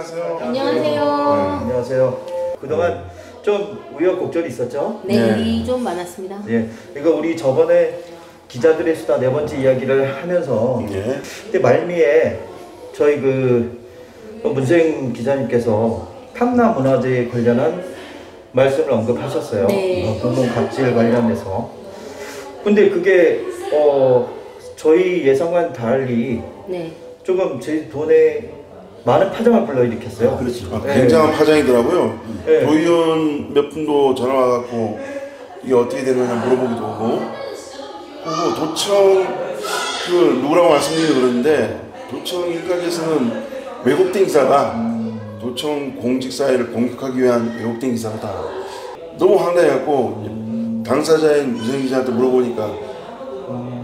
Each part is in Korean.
안녕하세요. 안녕하세요. 안녕하세요. 그동안 좀 우여곡절이 있었죠? 네, 일이 좀 많았습니다. 예, 이거 우리 저번에 기자들의 수다 4번째 이야기를 하면서 그때 말미에 저희 문생 기자님께서 탐나 문화재에 관련한 말씀을 언급하셨어요. 네. 공공 갑질 관련해서. 근데 그게 저희 예상과는 달리 네. 조금 제 돈에 많은 파장을 불러일으켰어요. 그렇죠. 굉장한 파장이더라고요. 네. 도의원 몇 분도 전화 와갖고 이게 어떻게 된 거냐 물어보기도 하고, 그리고 도청 누구라고 말씀드리고 그러는데, 도청 일각에서는 왜곡된 기사다. 도청 공직사회를 공격하기 위한 왜곡된 기사다. 너무 황당해갖고 당사자인 문생 기자한테 물어보니까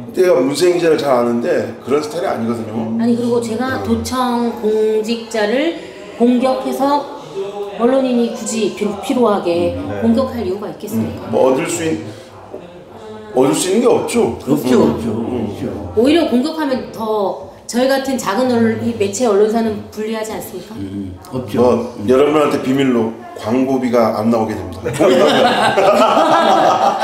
그때가 문생 기자를 잘 아는데 그런 스타일이 아니거든요. 아니, 그리고 제가 도청 공직자를 공격해서 언론인이 굳이 필요하게 공격할 이유가 있겠습니까? 뭐 얻을 수 있는 게 없죠. 없죠. 오히려 공격하면 더 저희 같은 작은 이 매체 언론사는 불리하지 않습니까? 없죠. 뭐 여러분한테 비밀로 광고비가 안 나오게 됩니다.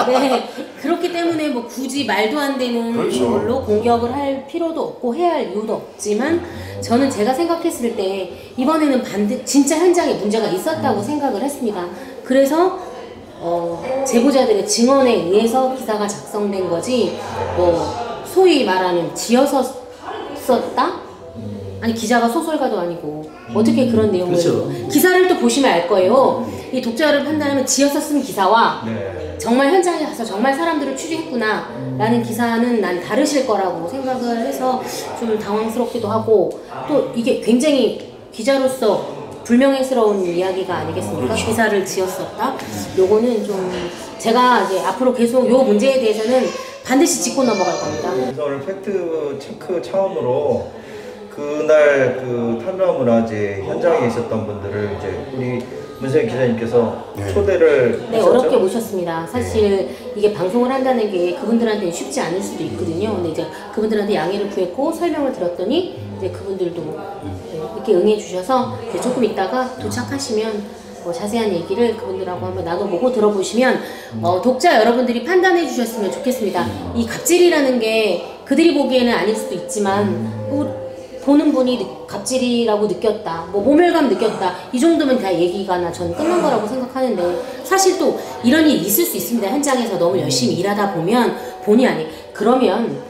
네, 그렇기 때문에 뭐 굳이 말도 안 되는 그렇죠. 걸로 공격을 할 필요도 없고 해야 할 이유도 없지만, 저는 제가 생각했을 때 이번에는 진짜 현장에 문제가 있었다고 생각을 했습니다. 그래서 제보자들의 증언에 의해서 기사가 작성된 거지, 뭐 소위 말하는 지어서 썼다? 아니, 기자가 소설가도 아니고 어떻게 그런 내용을 그렇죠. 기사를 또 보시면 알 거예요. 이 독자를 판단하면 지어서 쓴 기사와 정말 현장에 가서 정말 사람들을 취재했구나 라는 기사는 난 다르실 거라고 생각을 해서 좀 당황스럽기도 하고, 또 이게 굉장히 기자로서 불명예스러운 이야기가 아니겠습니까? 그렇죠. 기사를 지었었다? 요거는 좀 제가 이제 앞으로 계속 요 문제에 대해서는 반드시 짚고 넘어갈 겁니다. 그래서 오늘 팩트 체크 차원으로 그날 탐나 문화재 현장에 있었던 분들을 이제 우리 문생 기자님께서 초대를 네, 하셨죠? 어렵게 모셨습니다. 사실 이게 방송을 한다는 게 그분들한테는 쉽지 않을 수도 있거든요. 근데 이제 그분들한테 양해를 구했고 설명을 드렸더니 이제 그분들도 이렇게 응해 주셔서 이제 조금 있다가 도착하시면 자세한 얘기를 그분들하고 한번 나눠보고 들어보시면 독자 여러분들이 판단해 주셨으면 좋겠습니다. 이 갑질이라는 게 그들이 보기에는 아닐 수도 있지만 보는 분이 갑질이라고 느꼈다, 뭐 모멸감 느꼈다, 이 정도면 다 얘기가 전 끝난 거라고 생각하는데, 사실 또 이런 일이 있을 수 있습니다. 현장에서 너무 열심히 일하다 보면 본의 아니 그러면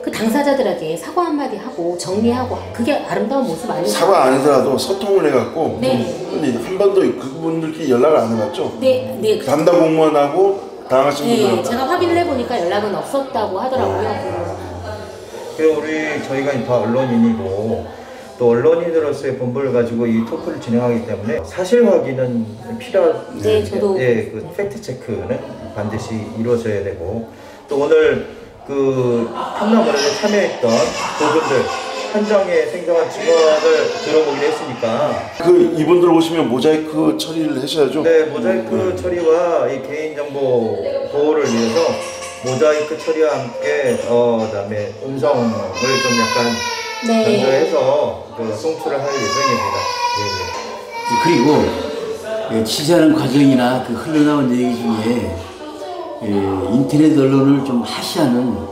그 당사자들에게 사과 한마디 하고 정리하고, 그게 아름다운 모습 아니에요? 사과 아니더라도 소통을 해갖고. 네. 근데 한 번도 그분들끼리 연락을 안 해봤죠. 네. 담당 공무원하고 당하신 분들은. 네, 제가 확인을 해보니까 연락은 없었다고 하더라고요. 저희가 다 언론인이고 또 언론인으로서의 본분을 가지고 이 토크를 진행하기 때문에 사실 확인은 필요한. 네, 저도. 그 팩트 체크는 반드시 이루어져야 되고, 또 오늘 탐나 문화재에 참여했던 그분들 현장의 생생한 증언을 들어보기로 했으니까 이분들 오시면 모자이크 처리를 하셔야죠. 네, 모자이크 처리와 이 개인정보 보호를 위해서 모자이크 처리와 함께 그다음에 음성을 좀 약간 변조해서 송출을 할 예정입니다. 그리고 취재하는 과정이나 흘러나온 얘기 중에 인터넷 언론을 좀 하시하는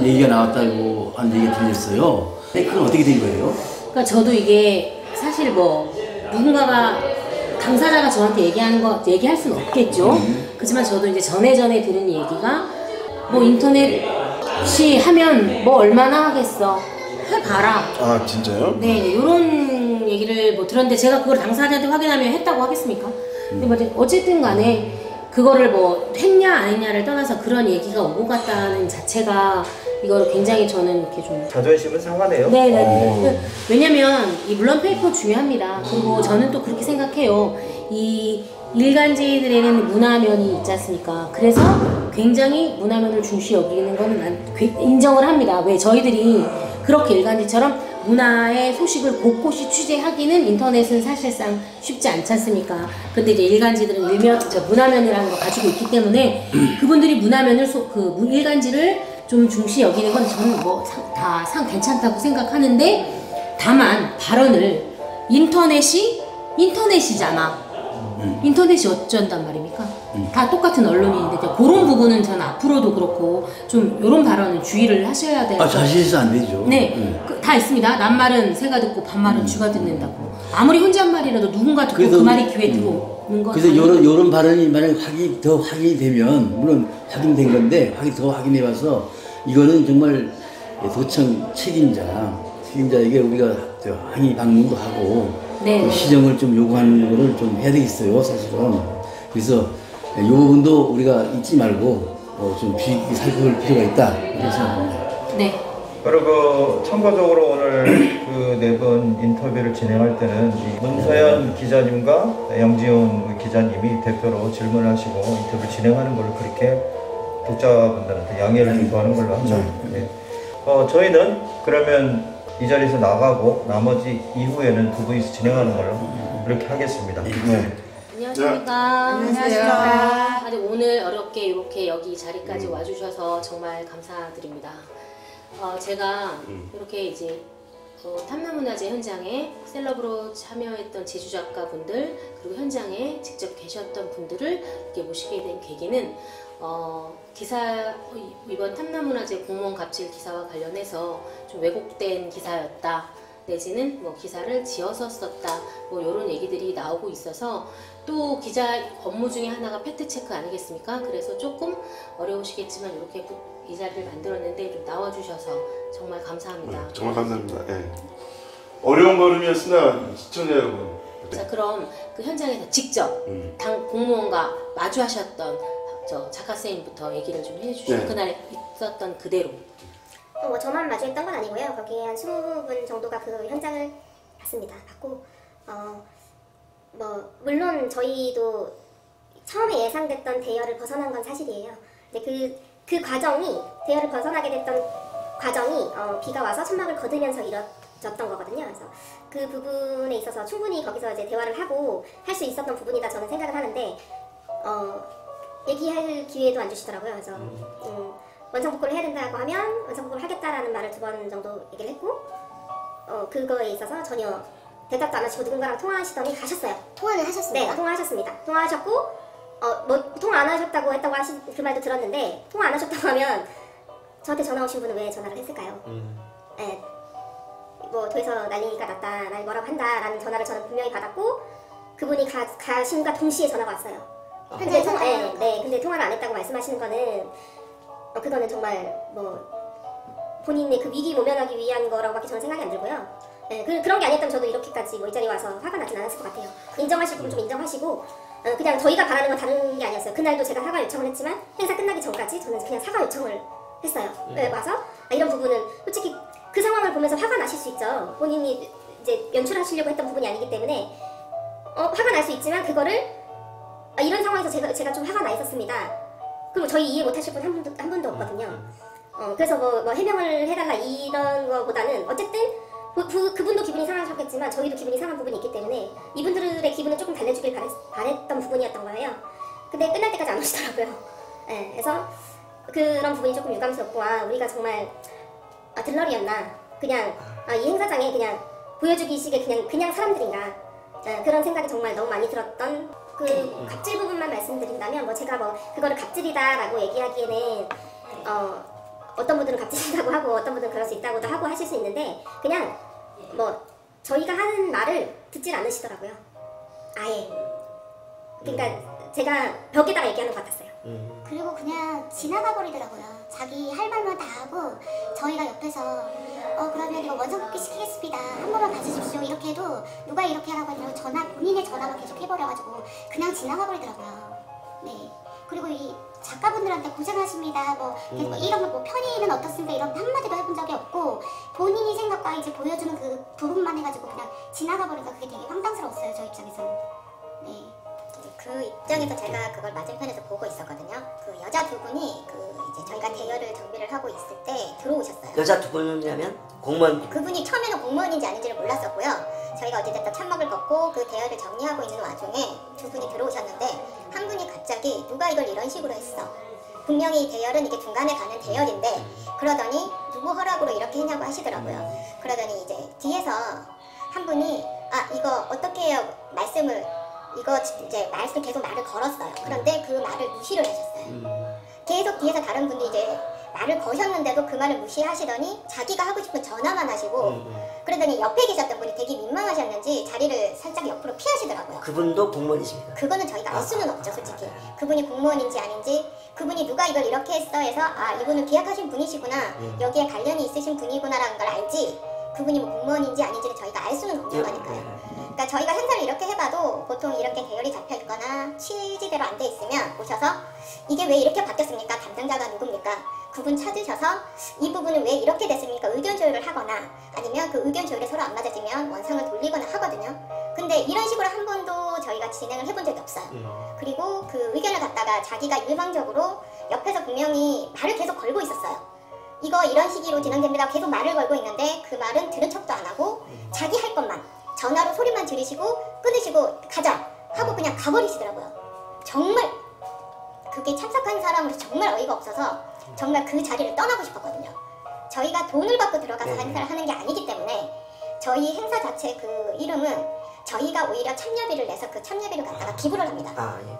얘기가 나왔다고 하는 얘기가 들렸어요. 그건 어떻게 된 거예요? 그러니까 저도 이게 사실 누군가가 당사자가 저한테 얘기할 수는 없겠죠. 그렇지만 저도 이제 전에 들은 얘기가 인터넷이 하면 얼마나 하겠어, 해봐라. 아, 진짜요? 네, 이런 얘기를 들었는데, 제가 그걸 당사자한테 확인하면 했다고 하겠습니까? 근데 어쨌든 간에 그거를 했냐 안 했냐를 떠나서 그런 얘기가 오고 갔다는 자체가 이거를 굉장히 저는 이렇게 좀 자존심은 상하네요. 네. 왜냐면 이 물론 페이퍼 중요합니다. 그리고 저는 또 그렇게 생각해요. 이 일간지들에는 문화면이 있지 않습니까? 그래서 굉장히 문화면을 중시 여기는 거는 난 인정을 합니다. 왜 저희들이 그렇게 일간지처럼 문화의 소식을 곳곳이 취재하기는 인터넷은 사실상 쉽지 않지 않습니까? 근데 이제 일간지들은 문화면이라는 걸 가지고 있기 때문에 그분들이 문화면을 일간지를 좀 중시 여기는 건 저는 다 괜찮다고 생각하는데, 다만 발언을 인터넷이잖아. 인터넷이 어쩐단 말입니까? 다 똑같은 언론인데 그런 부분은 저는 앞으로도 그렇고 좀 이런 발언은 주의를 하셔야 돼요. 자신 있어 안 되죠. 네, 다 있습니다. 낱말은 새가 듣고 반말은 쥐가 듣는다고. 아무리 혼잣말이라도 누군가 듣고 그 말이 귀에 들어오는 거. 그래서 요런 발언이 만약 더 확인이 되면, 물론 확인된 건데 더 확인해봐서 이거는 정말 도청 책임자에게 우리가 항의 방문도 하고 네. 시정을 좀 요구하는 거를 좀 해야 되겠어요, 사실은. 그래서 이 부분도 우리가 잊지 말고 좀 주의 깊게 살펴볼 필요가 있다, 이렇게 생각합니다. 네. 그리고 참고적으로 오늘 그 네 분 인터뷰를 진행할 때는 이 문서연 기자님과 영지훈 기자님이 대표로 질문하시고 인터뷰를 진행하는 걸로 그렇게 독자분들한테 양해를 좀 구하는 걸로 하죠. 네. 저희는 그러면 이 자리에서 나가고 나머지 이후에는 두 분이서 진행하는 걸로 그렇게 하겠습니다. 네. 안녕하십니까. 안녕하세요. 아주 오늘 어렵게 이렇게 여기 자리까지 와주셔서 정말 감사드립니다. 제가 이렇게 이제 탐나문화재 현장에 셀럽으로 참여했던 제주작가분들 그리고 현장에 직접 계셨던 분들을 이렇게 모시게 된 계기는 이번 탐나문화재 공무원 갑질 기사와 관련해서 좀 왜곡된 기사였다 내지는 뭐 기사를 지어서 썼다 뭐 이런 얘기들이 나오고 있어서 또 기자 업무 중에 하나가 팩트체크 아니겠습니까? 그래서 조금 어려우시겠지만 이렇게 이 자리를 만들었는데 좀 나와주셔서 정말 감사합니다. 정말 감사합니다. 예. 어려운 걸음이었으나 시청자 여러분. 자, 그럼 그 현장에서 직접 당 공무원과 마주하셨던 저 작가 선생님부터 얘기를 좀 해주시죠. 네. 그날 있었던 그대로. 뭐 저만 마주했던 건 아니고요. 거기에 한 20분 정도가 그 현장을 봤고 뭐 물론 저희도 처음에 예상됐던 대열을 벗어난 건 사실이에요. 근데 그 과정이 대열을 벗어나게 됐던 과정이 비가 와서 천막을 걷으면서 이뤄졌던 거거든요. 그래서 그 부분에 있어서 충분히 거기서 이제 대화를 하고 할 수 있었던 부분이다 저는 생각을 하는데 얘기할 기회도 안 주시더라고요. 그래서 원상복구를 해야 된다고 하면 원상복구를 하겠다라는 말을 2번 정도 얘기를 했고 그거에 있어서 전혀 대답도 안 하시고 누군가랑 통화하시더니 가셨어요. 통화를 하셨습니다. 네, 통화하셨습니다. 통화하셨고 뭐 통화 안 하셨다고 했다고 그 말도 들었는데 통화 안 하셨다고 하면 저한테 전화 오신 분은 왜 전화를 했을까요? 네, 뭐 도에서 난리가 났다, 날 뭐라고 한다라는 전화를 저는 분명히 받았고 그분이 가심과 동시에 전화가 왔어요. 근데 근데 통화를 안 했다고 말씀하시는 거는 그거는 정말 뭐 본인의 그 위기 모면하기 위한 거라고밖에 저는 생각이 안 들고요. 네, 그런 게 아니었다면 저도 이렇게까지 뭐 이 자리에 와서 화가 나진 않았을 것 같아요. 인정하실 부분 좀 인정하시고 그냥 저희가 바라는 건 다른 게 아니었어요. 그날도 제가 사과 요청을 했지만 행사 끝나기 전까지 저는 그냥 사과 요청을 했어요. 와서 이런 부분은 솔직히 그 상황을 보면서 화가 나실 수 있죠. 본인이 이제 연출하시려고 했던 부분이 아니기 때문에 화가 날 수 있지만 그거를 이런 상황에서 제가 좀 화가 나 있었습니다. 그리고 저희 이해 못하실 분 한 분도 없거든요. 그래서 뭐 해명을 해달라 이런 거보다는 어쨌든 그분도 기분이 상하셨겠지만 저희도 기분이 상한 부분이 있기 때문에 이분들의 기분을 조금 달래주길 바랬던 부분이었던 거예요. 근데 끝날 때까지 안 오시더라고요. 네, 그래서 그런 부분이 조금 유감스럽고 우리가 정말 들러리였나 그냥 이 행사장에 그냥 보여주기식의 그냥 사람들인가 그런 생각이 정말 너무 많이 들었던 그 갑질 부분만 말씀드린다면 뭐 제가 뭐 그거를 갑질이다라고 얘기하기에는 어떤 분들은 갑질이라고 하고 어떤 분들은 그럴 수 있다고도 하고 하실 수 있는데 그냥 뭐 저희가 하는 말을 듣질 않으시더라고요. 아예. 그러니까 제가 벽에다가 얘기하는 것 같았어요. 그리고 그냥 지나가 버리더라고요. 자기 할 말만 다 하고 저희가 옆에서 그러면 이거 원상복귀 시키겠습니다. 한 번만 봐주십시오. 이렇게 해도 누가 이렇게 하라고 하냐고 본인의 전화만 계속 해버려가지고 그냥 지나가 버리더라고요. 네. 그리고 이 작가분들한테 고생하십니다. 뭐 이런 거 뭐 편의는 어떻습니까? 이런 한마디도 해본 적이 없고 본인이 생각과 이제 보여주는 그 부분만 해가지고 그냥 지나가 버리니까 그게 되게 황당스러웠어요. 저 입장에서는. 네. 그 입장에서 제가 그걸 맞은편에서 보고 있었거든요. 그 여자 두 분이 이제 저희가 대여를 정비를 하고 있을 때 들어오셨어요. 여자 두 분이라면 공무원? 그분이 처음에는 공무원인지 아닌지를 몰랐었고요. 저희가 어찌됐든 천막을 걷고 그 대여를 정리하고 있는 와중에 두 분이 들어오셨는데 한 분이 갑자기 누가 이걸 이런 식으로 했어. 분명히 대여는 이게 중간에 가는 대여인데 그러더니 누구 허락으로 이렇게 했냐고 하시더라고요. 그러더니 이제 뒤에서 한 분이 아 이거 어떻게 해요 말씀을 이거 이제 계속 말을 걸었어요. 그런데 그 말을 무시를 하셨어요. 계속 뒤에서 다른 분들이 이제 말을 거셨는데도 그 말을 무시하시더니 자기가 하고 싶은 전화만 하시고 그러더니 옆에 계셨던 분이 되게 민망하셨는지 자리를 살짝 옆으로 피하시더라고요. 그분도 공무원이십니까? 그거는 저희가 알 수는 없죠, 솔직히. 그분이 공무원인지 아닌지, 그분이 누가 이걸 이렇게 했어 해서 아 이분은 계약하신 분이시구나, 여기에 관련이 있으신 분이구나라는 걸 알지, 그분이 뭐 공무원인지 아닌지는 저희가 알 수는 없는 거니까요. 그러니까 저희가 행사를 이렇게 해봐도 보통 이렇게 계열이 잡혀있거나 취지대로 안 돼 있으면 오셔서 이게 왜 이렇게 바뀌었습니까? 담당자가 누굽니까? 그분 찾으셔서 이 부분은 왜 이렇게 됐습니까? 의견 조율을 하거나 아니면 그 의견 조율이 서로 안 맞아지면 원상을 돌리거나 하거든요. 근데 이런 식으로 한 번도 저희가 진행을 해본 적이 없어요. 그리고 그 의견을 갖다가 자기가 일방적으로 옆에서 분명히 말을 계속 걸고 있었어요. 이거 이런 식으로 진행됩니다. 계속 말을 걸고 있는데 그 말은 들은 척도 안 하고 자기 할 것만 전화로 소리만 지르시고 끊으시고 가자 하고 그냥 가버리시더라고요. 정말 그게 참석한 사람으로 정말 어이가 없어서 정말 그 자리를 떠나고 싶었거든요. 저희가 돈을 받고 들어가서 행사를 하는 게 아니기 때문에 저희 행사 자체 그 이름은 저희가 오히려 참여비를 내서 그 참여비를 갖다가 기부를 합니다. 아, 예.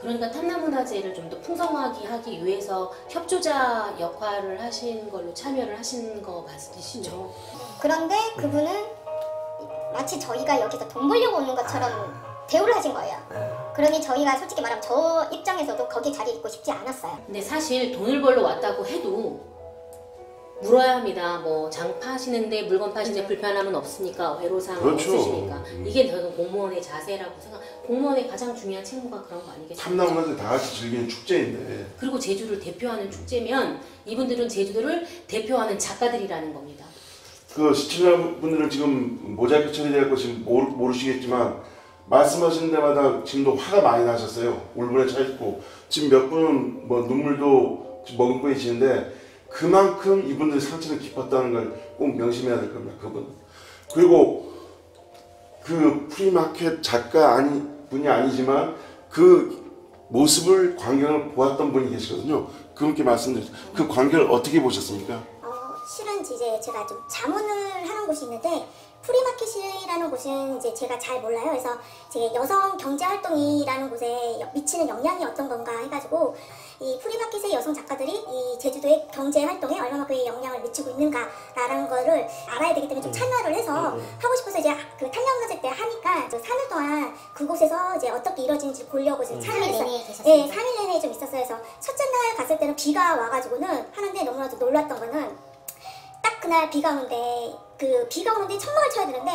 그러니까 탐나문화제를 좀 더 풍성하게 하기 위해서 협조자 역할을 하신 걸로 참여를 하신 거 맞으시죠? 그런데 그분은 마치 저희가 여기서 돈 벌려고 오는 것처럼 대우를 하신 거예요. 그러니 저희가 솔직히 말하면 저 입장에서도 거기 자리에 있고 싶지 않았어요. 근데 사실 돈을 벌러 왔다고 해도 물어야 합니다. 뭐 장 파시는데 물건 파시는데 불편함은 없으니까 애로사항 그렇죠. 없으시니까 이게 저는 공무원의 자세라고 생각. 공무원의 가장 중요한 책무가 그런 거 아니겠습니까? 탐나문화제 다 같이 즐기는 축제인데. 그리고 제주를 대표하는 축제면 이분들은 제주도를 대표하는 작가들이라는 겁니다. 그 시청자분들은 지금 모자이크 처리돼갖고 지금 모르시겠지만 말씀하시는 데마다 지금도 화가 많이 나셨어요. 울분에 차 있고 지금 몇 분은 뭐 눈물도 머금고 계시는데 그만큼 이분들의 상처는 깊었다는 걸 꼭 명심해야 될 겁니다. 그분. 그리고 그 프리마켓 작가 분이 아니지만 그 모습을 광경을 보았던 분이 계시거든요. 그분께 말씀드렸어요. 그 광경을 어떻게 보셨습니까? 실은 이제 제가 좀 자문을 하는 곳이 있는데 프리마켓이라는 곳은 이제 제가 잘 몰라요. 그래서 제 여성 경제 활동이라는 곳에 미치는 영향이 어떤 건가 해가지고 이 프리마켓의 여성 작가들이 이 제주도의 경제 활동에 얼마만큼의 영향을 미치고 있는가라는 거를 알아야 되기 때문에 좀 참여를 해서 하고 싶어서 이제 그 탐나문화제 때 하니까 3일 동안 그곳에서 이제 어떻게 이루어지는지 보려고 지금 참여를 했어요. 네, 3일 내내 좀 있었어요. 그래서 첫째 날 갔을 때는 비가 와가지고는 하는데 너무나도 놀랐던 거는 딱 그날 비가 오는데 그 비가 오는데 천막을 쳐야 되는데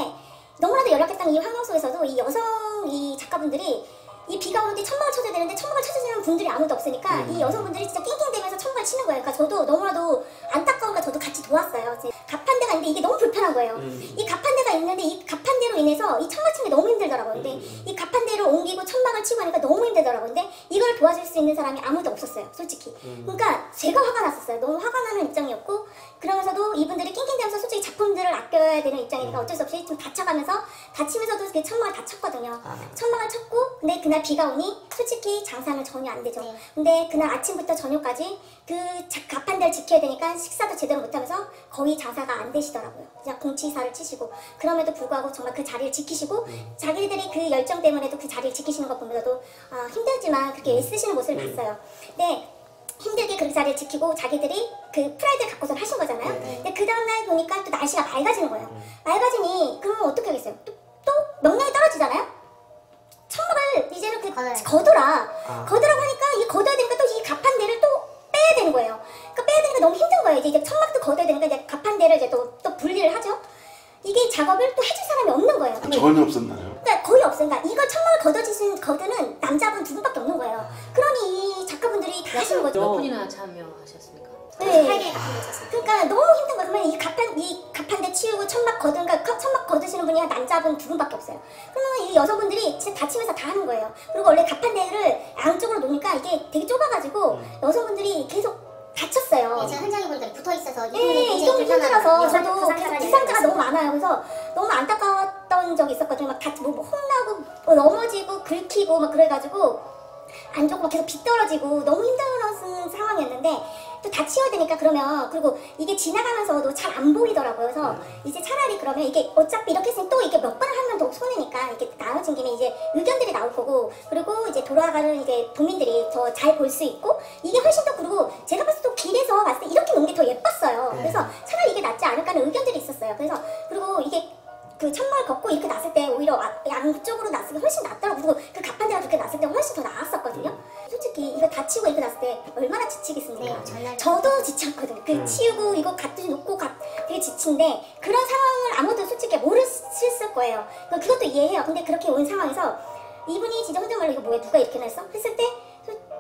너무나도 열악했던 이 환경 속에서도 이 여성 이 작가분들이 이 비가 오는데 천막을 쳐줘야 되는데 천막을 쳐주시는 분들이 아무도 없으니까 이 여성분들이 진짜 낑낑대면서 천막을 치는 거예요. 그러니까 저도 너무나도 안타까운가 저도 같이 도왔어요. 가판대가 있는데 이게 너무 불편한 거예요. 이 가판대가 있는데 이 가판대로 인해서 이 천막 치는 게 너무 힘들더라고요. 근데 이 가판대로 옮기고 천막을 치고 하니까 너무 힘들더라고요. 근데 이걸 도와줄 수 있는 사람이 아무도 없었어요. 솔직히. 그러니까 제가 화가 났었어요. 너무 화가 나는 입장이었고 그러면서도 이분들이 낑낑대면서 솔직히 작품들을 아껴야 되는 입장이니까 어쩔 수 없이 좀 다치면서도 그 천막을 다 쳤거든요. 천막을 쳤고 근데 그날 비가 오니 솔직히 장사는 전혀 안 되죠. 근데 그날 아침부터 저녁까지 그 가판대를 지켜야 되니까 식사도 제대로 못하면서 거의 장사가 안 되시더라고요. 그냥 공치사를 치시고 그럼에도 불구하고 정말 그 자리를 지키시고 자기들이 그 열정 때문에도 그 자리를 지키시는 것 보면서도 힘들지만 그렇게 애쓰시는 모습을 봤어요. 근데 힘들게 그 자리를 지키고 자기들이 그 프라이드를 갖고서 하신 거잖아요. 근데 그 다음날 보니까 또 날씨가 맑아지는 거예요. 맑아지니 그러면 어떻게 하겠어요? 또 명량이 떨어지잖아요. 천막을 이제는 거두라고 하니까 이 거둬야 되니까 또 이 가판대를 또 빼야 되는 거예요. 그러니까 빼야 되니까 너무 힘든 거예요. 이제 천막도 거둬야 되니까 이제 가판대를 이제 또 분리를 하죠. 이게 작업을 또 해줄 사람이 없는 거예요. 전혀 없었나요? 그러니까 거의 없어요. 그러니까 이걸 천막을 거두는 남자분 2분밖에 없는 거예요. 그러니 이 작가분들이 다 하시는 거죠. 몇 분이나 참여하셨습니까? 네. 그러니까 너무 힘든 거예요. 그러면 이 가판대 치우고 천막 거두시는 분이 남자분 2분밖에 없어요. 그러면 이 여성분들이 진짜 다치면서 다 하는 거예요. 그리고 원래 가판대를 양쪽으로 놓으니까 이게 되게 좁아가지고 여성분들이 계속 다쳤어요. 제가 현장에 보니까 붙어있어서 이동이 힘들어서 저도 부상자가 너무 많아요. 그래서 너무 안타까웠던 적이 있었거든요. 막 혼나고 넘어지고 긁히고 막 그래가지고 안 좋고 막 계속 비 떨어지고 너무 힘들었던 상황이었는데 또 다 치워야 되니까 그러면 그리고 이게 지나가면서도 잘 안 보이더라고요. 그래서 이제 차라리 그러면 이게 어차피 이렇게 했으면 또 이게 몇 번을 하면 더 손해니까 이렇게 나눠진 김에 이제 의견들이 나올 거고 그리고 이제 돌아가는 이제 도민들이 더 잘 볼 수 있고 이게 훨씬 더 그리고 제가 봤을 때 또 길에서 봤을 때 이렇게 놓은 게 더 예뻤어요. 그래서 차라리 이게 낫지 않을까 하는 의견들이 있었어요. 그래서 그리고 이게 그 천막을 걷고 이렇게 놨을 때 오히려 양쪽으로 놨을 때 훨씬 낫더라고. 그리고 그 가판대가 그렇게 놨을 때 훨씬 더 나았었거든요. 솔직히 이거 다 치우고 이렇게 놨을 때 얼마나 지치겠습니까? 저도 지쳤거든요. 그 치우고 이거 갖다 놓고 되게 지친데 그런 상황을 아무도 솔직히 모르셨을 거예요. 그것도 이해해요. 근데 그렇게 온 상황에서 이분이 진짜 혼잣말로 이거 뭐야 누가 이렇게 놨어? 했을 때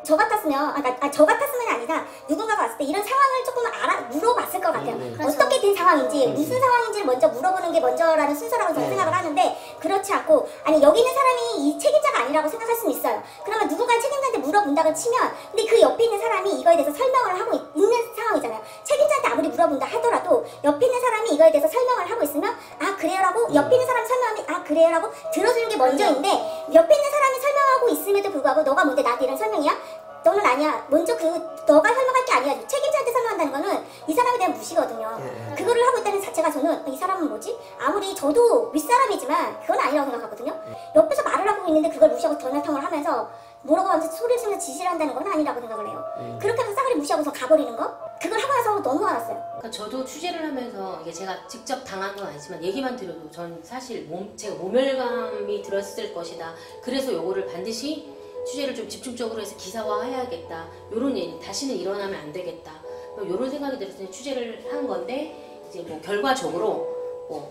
저 같았으면 저 같았으면 아니다 누군가가 왔을 때 이런 상황을 조금 물어봤을 것 같아요. 어떻게 된 상황인지 무슨 상황인지를 먼저 물어보는 게 먼저라는 순서라고 저는 생각을 하는데 그렇지 않고 아니 여기 있는 사람이 이 책임자가 아니라고 생각할 수는 있어요. 그러면 누군가 책임자한테 물어본다고 치면 근데 그 옆에 있는 사람이 이거에 대해서 설명을 하고 있는 상황이잖아요. 책임자한테 아무리 물어본다 하더라도 옆에 있는 사람이 이거에 대해서 설명을 하고 있으면 아 그래요라고 옆에 있는 사람 설명하면 아 그래요라고 들어주는 게 먼저인데 옆에 있는 사람이 설명하고 있음에도 불구하고 너가 뭔데 나한테 이런 설명이야? 너는 아니야. 먼저 너가 설명할 게 아니야. 책임자한테 설명한다는 거는 이 사람에 대한 무시거든요. 그거를 하고 있다는 자체가 저는 이 사람은 뭐지? 아무리 저도 윗사람이지만 그건 아니라고 생각하거든요. 옆에서 말을 하고 있는데 그걸 무시하고 덜덜텅을 하면서 뭐라고 하면서 소리를 치면서 지시를 한다는 건 아니라고 생각을 해요. 그렇게 하면서 싸그리 무시하고서 가버리는 거? 그걸 하고 나서 너무 화났어요. 그러니까 저도 취재를 하면서 이게 제가 직접 당한 건 아니지만 얘기만 들어도 전 사실 제가 모멸감이 들었을 것이다. 그래서 요거를 반드시 취재를 좀 집중적으로 해서 기사화해야겠다. 요런 일 다시는 일어나면 안 되겠다. 요런 생각이 들어서 취재를 한 건데 이제 뭐 결과적으로 뭐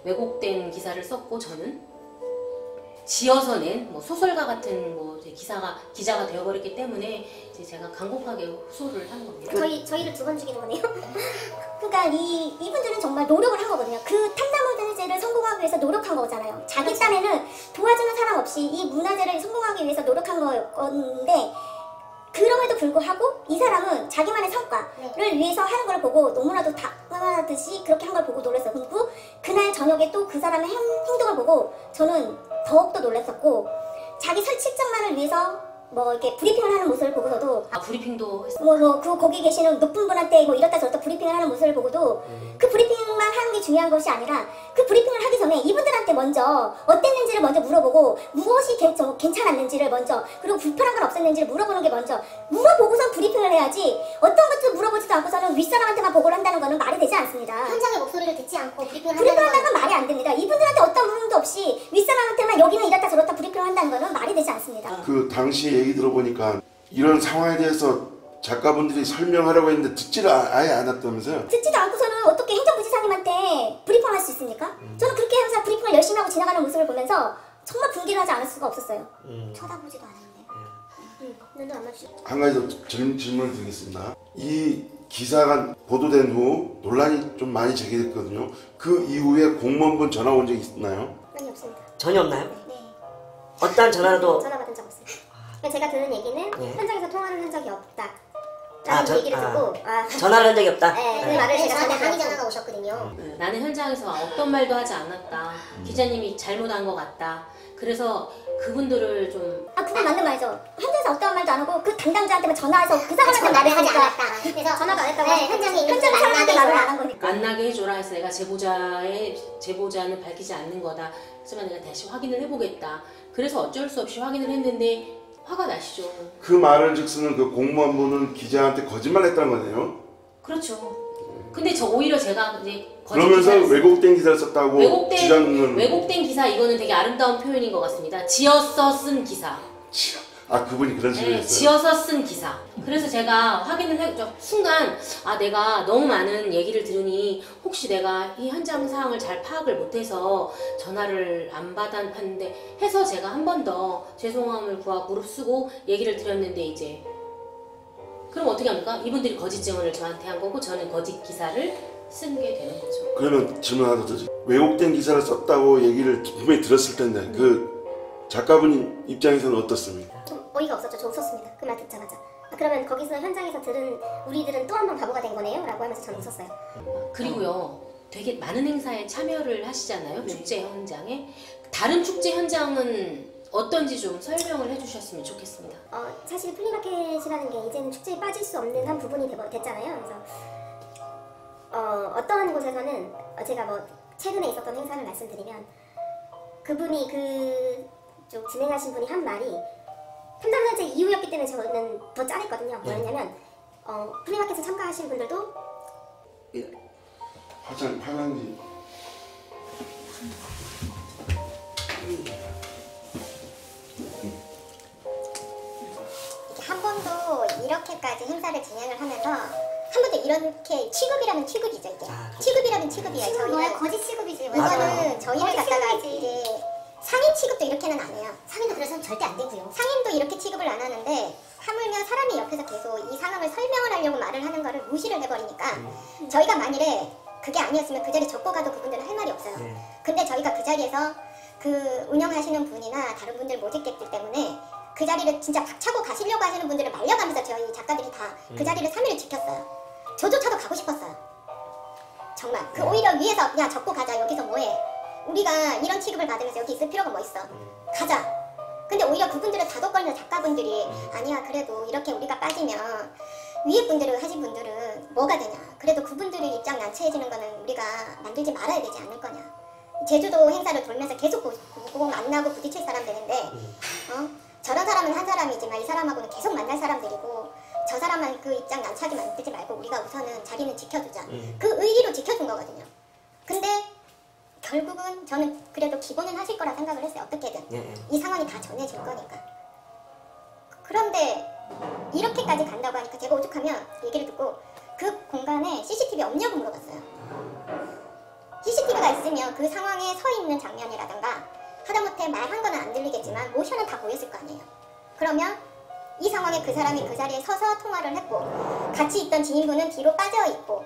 왜곡된 기사를 썼고 저는 지어서 낸 뭐 소설가 같은 뭐 기자가 되어버렸기 때문에 이제 제가 간곡하게 호소를 한 겁니다. 저희를 두 번 죽이는 거네요. 그러니까 이분들은 정말 노력을 한 거거든요. 그 탐나문화재를 성공하기 위해서 노력한 거잖아요. 자기 딴에는 도와주는 사람 없이 이 문화재를 성공하기 위해서 노력한 건데 그럼에도 불구하고 이 사람은 자기만의 성과를 위해서 하는 걸 보고 너무나도 당연하듯이 그렇게 한 걸 보고 놀랐어요. 그리고 그날 저녁에 또 그 사람의 행동을 보고 저는 더욱더 놀랐었고 자기 설칙장만을 위해서 뭐 이렇게 브리핑을 하는 모습을 보고서도 브리핑도 했어요. 거기 계시는 높은 분한테 뭐 이렇다 저렇다 브리핑을 하는 모습을 보고도 그 브리핑만 하는 게 중요한 것이 아니라 그 브리핑을 하기 전에 이분들한테 먼저 어땠는지를 먼저 물어보고 무엇이 괜찮았는지를 먼저 그리고 불편한 건 없었는지를 물어보는 게 먼저 물어보고선 브리핑을 해야지 어떤 것도 물어보지도 않고서는 윗사람한테만 보고를 한다는 거는 말이 되지 않습니다. 현장의 목소리를 듣지 않고 브리핑을 한다는 건 말이 안 됩니다. 이분들한테 어떤 부분도 없이 윗사람한테만 여기는 이렇다 저렇다 브리핑을 한다는 거는 말이 되지 않습니다. 그 당시 얘기 들어보니까 이런 상황에 대해서 작가분들이 설명하려고 했는데 듣지를 아예 않았다면서요? 듣지도 않고서는 어떻게 행정부지사님한테 브리핑을 할 수 있습니까? 저는 그렇게 하면서 브리핑을 열심히 하고 지나가는 모습을 보면서 정말 분개를 하지 않을 수가 없었어요. 쳐다보지도 않았는데. 눈도 안 마주치고. 한 가지 더 질문을 드리겠습니다. 이 기사가 보도된 후 논란이 좀 많이 제기됐거든요. 그 이후에 공무원분 전화 온 적 있나요? 아니 없습니다. 전혀 없나요? 네. 어떠한 전화라도 전화 받은 적 없습니다. 제가 들은 얘기는 네. 현장에서 통화를 한 적이 없다. 라는 얘기를 듣고 전화를 한 적이 없다? 네, 그 말을 제가 저한테 항의 전해드렸고 전화가 오셨거든요. 나는 현장에서 어떤 말도 하지 않았다. 기자님이 잘못한 것 같다. 그래서 그분들을 좀 그건 맞는 말이죠. 현장에서 어떠한 말도 안 하고 그 담당자한테만 전화해서 그 사람한테 말을 하지 하니까 않았다. 그래서 전화가 안 했다고 네, 하니까 현장에 있는 현장 사람한테 말을 안 한 거니까. 만나게 해줘라 해서 내가 제보자는 밝히지 않는 거다. 하지만 내가 다시 확인을 해보겠다. 그래서 어쩔 수 없이 확인을 했는데 화가 나시죠. 그 말을 즉서는 그 공무원분은 기자한테 거짓말했다는 거네요. 그렇죠. 근데 오히려 제가 이제 그러면서 왜곡된 기사를 썼다고 주장을 왜곡된 기사 이거는 되게 아름다운 표현인 것 같습니다. 지어서 쓴 기사. 그분이 그런 식으로 네, 했어요. 지어서 쓴 기사. 그래서 제가 확인을 했죠. 순간 내가 너무 많은 얘기를 들으니 혹시 내가 이 현장 상황을 잘 파악을 못해서 전화를 안 받았는데 해서 제가 한 번 더 죄송함을 구하고 무릅쓰고 얘기를 드렸는데 이제 그럼 어떻게 합니까? 이분들이 거짓 증언을 저한테 한 거고 저는 거짓 기사를 쓴 게 되는 거죠. 그러면 질문 하나 더 드죠. 왜곡된 기사를 썼다고 얘기를 분명히 들었을 텐데 그 작가분 입장에서는 어떻습니까? 좀 어이가 없었죠. 저 웃었습니다. 그 말 듣자마자. 그러면 거기서 현장에서 들은 우리들은 또 한 번 바보가 된 거네요? 라고 하면서 저는 웃었어요. 그리고요. 되게 많은 행사에 참여를 하시잖아요. 축제 현장에. 다른 축제 현장은 어떤지 좀 설명을 해주셨으면 좋겠습니다. 사실 플리마켓이라는 게 이제는 축제에 빠질 수 없는 한 부분이 됐잖아요. 그래서 어떠한 곳에서는 제가 뭐 최근에 있었던 행사를 말씀드리면 그분이 좀 진행하신 분이 한 말이 탐담단체 이후였기 때문에 저는 더 짠했거든요. 뭐였냐면 플리마켓에 참가하신 분들도 화장지 한 번도 이렇게까지 행사를 진행을 하면서 한 번도 이렇게 취급이라면 취급이죠 이게. 취급이라면 취급이에요. 저희는 거짓 취급이지. 이거는 저희를 갖다가 이제 상인 취급도 이렇게는 안 해요. 상인도 그래서는 절대 안 되고요. 상인도 이렇게 취급을 안 하는데 하물며 사람이 옆에서 계속 이 상황을 설명을 하려고 말을 하는 거를 무시를 해버리니까 저희가 만일에 그게 아니었으면 그 자리 접고 가도 그분들은 할 말이 없어요. 근데 저희가 그 자리에서 그 운영하시는 분이나 다른 분들 모집객들 때문에 그 자리를 진짜 박차고 가시려고 하시는 분들을 말려가면서 저희 작가들이 다 그 자리를 3일을 지켰어요. 저조차도 가고 싶었어요. 정말 그 오히려 위에서 야 접고 가자 여기서 뭐해 우리가 이런 취급을 받으면서 여기 있을 필요가 뭐 있어 가자. 근데 오히려 그분들은 다독거리는 작가분들이 아니야 그래도 이렇게 우리가 빠지면 위에 분들을 하신 분들은 뭐가 되냐 그래도 그분들의 입장 난처해지는 거는 우리가 만들지 말아야 되지 않을 거냐. 제주도 행사를 돌면서 계속 보고 만나고 부딪힐 사람들인데 저런 사람은 한 사람이지만 이 사람하고는 계속 만날 사람들이고 저 사람은 그 입장 난처하게 만들지 말고 우리가 우선은 자리는 지켜주자. 그 의리로 지켜준 거거든요. 근데 결국은 저는 그래도 기본은 하실 거라 생각을 했어요. 어떻게든 이 상황이 다 전해질 거니까. 그런데 이렇게까지 간다고 하니까 제가 오죽하면 얘기를 듣고 그 공간에 CCTV 없냐고 물어봤어요. CCTV가 있으면 그 상황에 서 있는 장면이라든가 하다못해 말한 거는 안 들리겠지만 모션은 다 보였을 거 아니에요. 그러면 이 상황에 그 사람이 그 자리에 서서 통화를 했고 같이 있던 지인분은 뒤로 빠져 있고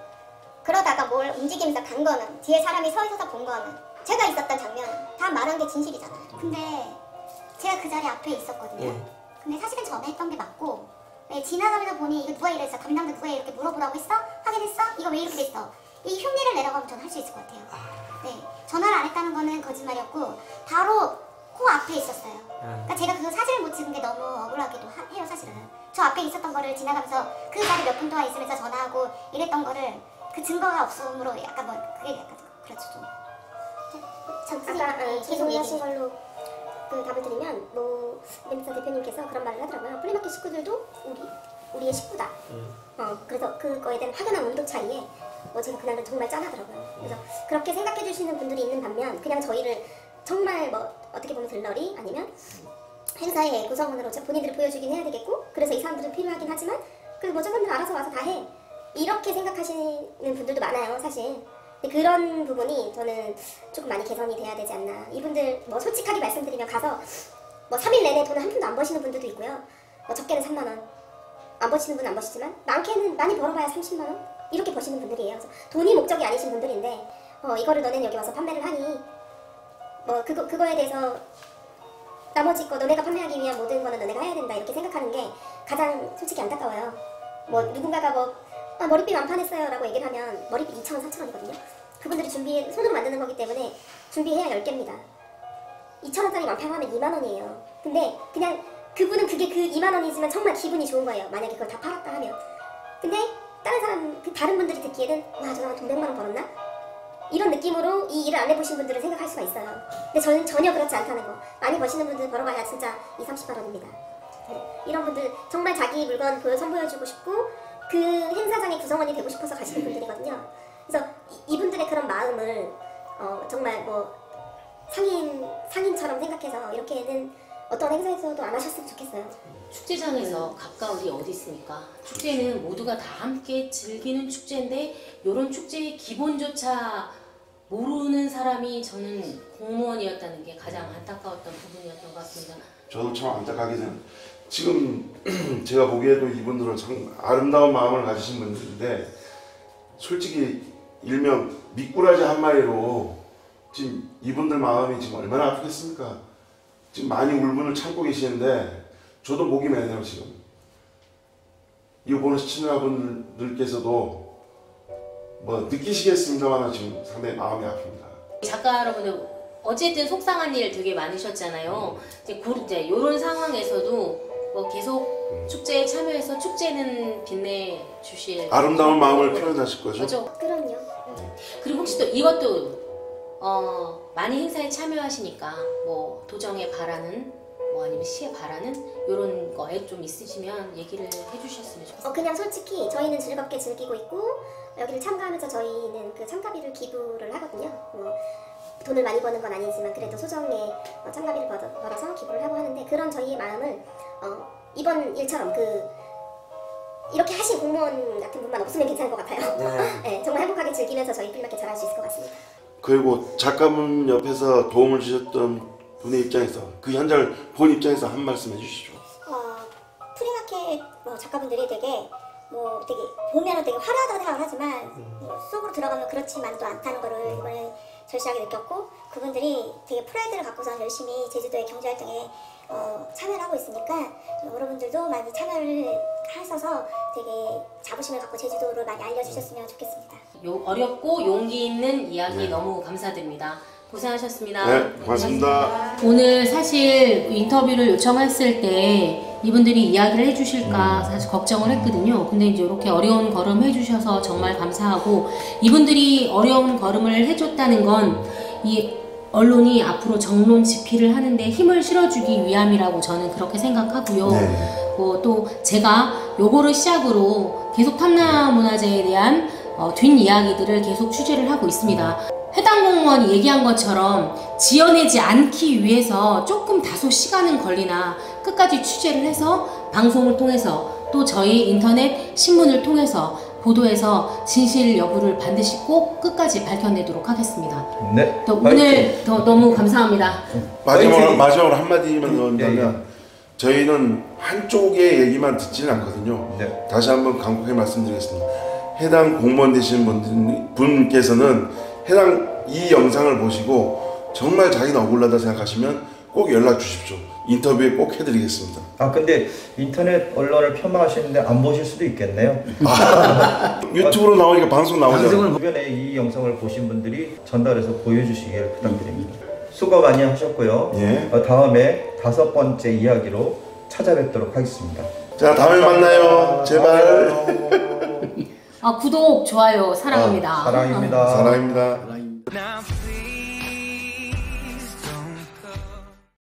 그러다가 뭘 움직이면서 간 거는 뒤에 사람이 서 있어서 본 거는 제가 있었던 장면은 다 말한 게 진실이잖아요. 근데 제가 그 자리 앞에 있었거든요. 근데 사실은 전에 했던 게 맞고 지나가면서 보니 이거 누가 이랬어? 담당자 누가 이렇게 물어보라고 했어? 확인했어? 이거 왜 이렇게 됐어? 이 흉내를 내라고 하면 저는 할 수 있을 것 같아요. 네, 전화를 안 했다는 거는 거짓말이었고 바로 그 앞에 있었어요. 그러니까 제가 그 사진을 못 찍은 게 너무 억울하기도 해요 사실은. 저 앞에 있었던 거를 지나가면서 그 자리 몇 분 동안 있으면서 전화하고 이랬던 거를 그 증거가 없음으로 약간 뭐 그게 약간 그렇죠 좀. 아까 죄송하신 걸로 답을 드리면 멘사 대표님께서 그런 말을 하더라고요. 플리마켓 식구들도 우리의 식구다. 그래서 그거에 대한 확연한 온도 차이에 제가 그날은 정말 짠하더라고요. 그래서 그렇게 생각해 주시는 분들이 있는 반면 그냥 저희를 정말 어떻게 보면 들러리 아니면 행사의 구성원으로 본인들을 보여주긴 해야 되겠고 그래서 이 사람들은 필요하긴 하지만 저 사람들 알아서 와서 다 해. 이렇게 생각하시는 분들도 많아요 사실. 근데 그런 부분이 저는 조금 많이 개선이 돼야 되지 않나. 이분들 솔직하게 말씀드리면 가서 3일 내내 돈을 한 푼도 안 버시는 분들도 있고요. 적게는 3만 원. 안 버시는 분은 안 버시지만 많게는 많이 벌어봐야 30만 원? 이렇게 버시는 분들이에요. 그래서 돈이 목적이 아니신 분들인데 이거를 너네는 여기 와서 판매를 하니 그거에 대해서 나머지 거 너네가 판매하기 위한 모든 거는 너네가 해야 된다 이렇게 생각하는 게 가장 솔직히 안타까워요. 누군가가 머리핀 완판했어요 라고 얘기를 하면 머리핀 2,000원, 4,000원이거든요. 그분들이 손으로 만드는 거기 때문에 준비해야 10개입니다. 2,000원짜리 완판하면 2만 원이에요. 근데 그냥 그분은 그게 그 2만 원이지만 정말 기분이 좋은 거예요. 만약에 그걸 다 팔았다 하면. 근데 다른 분들이 듣기에는 와, 저 사람 돈 100만 원 벌었나? 이런 느낌으로 이 일을 안 해보신 분들은 생각할 수가 있어요. 근데 저는 전혀 그렇지 않다는 거. 많이 버시는 분들 벌어봐야 진짜 20-30만 원입니다. 이런 분들 정말 자기 물건 선보여주고 싶고 그 행사장의 구성원이 되고 싶어서 가시는 분들이거든요. 그래서 이분들의 그런 마음을 정말 상인처럼 생각해서 이렇게는 어떤 행사에서도 안 하셨으면 좋겠어요. 축제장에서 가까운 일이 어디 있습니까? 축제는 모두가 다 함께 즐기는 축제인데 이런 축제의 기본조차 모르는 사람이 저는 공무원이었다는 게 가장 안타까웠던 부분이었던 것 같습니다. 저도 참 안타깝게 지금 제가 보기에도 이분들은 참 아름다운 마음을 가지신 분들인데 솔직히 일명 미꾸라지 한 마리로 지금 이분들 마음이 지금 얼마나 아프겠습니까? 지금 많이 울분을 참고 계시는데 저도 목이 메네요 지금. 이거 보는 시청자분들께서도 느끼시겠습니다만 지금 상당히 마음이 아픕니다. 작가 여러분들 어쨌든 속상한 일 되게 많으셨잖아요. 이제 이런 상황에서도 뭐 계속 축제에 참여해서 축제는 빛내 주실 아름다운 마음을 표현하실 거죠? 그렇죠. 그럼요. 그리고 혹시 또 이것도 많이 행사에 참여하시니까 뭐 도정에 바라는 뭐 아니면 시에 바라는 이런 거에 좀 있으시면 얘기를 해주셨으면 좋겠어요. 그냥 솔직히 저희는 즐겁게 즐기고 있고 여기를 참가하면서 저희는 그 참가비를 기부를 하거든요. 뭐 돈을 많이 버는 건 아니지만 그래도 소정에 참가비를 벌어서 기부를 하고 하는데 그런 저희의 마음을 이번 일처럼 이렇게 하신 공무원 같은 분만 없으면 괜찮을 것 같아요. 네, 정말 행복하게 즐기면서 저희 플리마켓 잘할 수 있을 것 같습니다. 그리고 작가분 옆에서 도움을 주셨던 분의 입장에서 그 현장을 본 입장에서 한 말씀 해주시죠. 프리마켓 작가분들이 되게 보면은 되게 화려하다고 생각을 하지만 속으로 들어가면 그렇지만도 않다는 거를 이번에 절실하게 느꼈고 그분들이 되게 프라이드를 갖고서 열심히 제주도의 경제활동에 참여를 하고 있으니까 여러분들도 많이 참여를 하셔서 되게 자부심을 갖고 제주도를 많이 알려주셨으면 좋겠습니다. 어렵고 용기 있는 이야기 너무 감사드립니다. 고생하셨습니다. 네, 고맙습니다. 오늘 사실 인터뷰를 요청했을 때 이분들이 이야기를 해주실까 사실 걱정을 했거든요. 근데 이제 이렇게 어려운 걸음 해주셔서 정말 감사하고 이분들이 어려운 걸음을 해줬다는 건 이 언론이 앞으로 정론 집필을 하는데 힘을 실어주기 위함이라고 저는 그렇게 생각하고요. 또 제가 요거를 시작으로 계속 탐나문화재에 대한 뒷이야기들을 계속 취재를 하고 있습니다. 해당 공무원이 얘기한 것처럼 지어내지 않기 위해서 조금 다소 시간은 걸리나 끝까지 취재를 해서 방송을 통해서 또 저희 인터넷 신문을 통해서 보도해서 진실 여부를 반드시 꼭 끝까지 밝혀내도록 하겠습니다. 네. 또 오늘 너무 감사합니다. 마지막으로 한마디만 더 한다면 저희는 한쪽의 얘기만 듣지는 않거든요. 네. 다시 한번 강하게 말씀드리겠습니다. 해당 공무원 되시는 분께서는 해당 이 영상을 보시고 정말 자기는 억울하다 생각하시면 꼭 연락 주십시오. 인터뷰에 꼭 해드리겠습니다. 근데 인터넷 언론을 폄하하시는데 안 보실 수도 있겠네요. 유튜브로 나오니까 방송 나오잖아요. 주변에 이 영상을 보신 분들이 전달해서 보여주시길 부탁드립니다. 수고 많이 하셨고요. 예. 다음에 5번째 이야기로 찾아뵙도록 하겠습니다. 자, 다음에 만나요. 제발. 구독, 좋아요, 사랑합니다. 사랑입니다. 사랑입니다. 사랑입니다.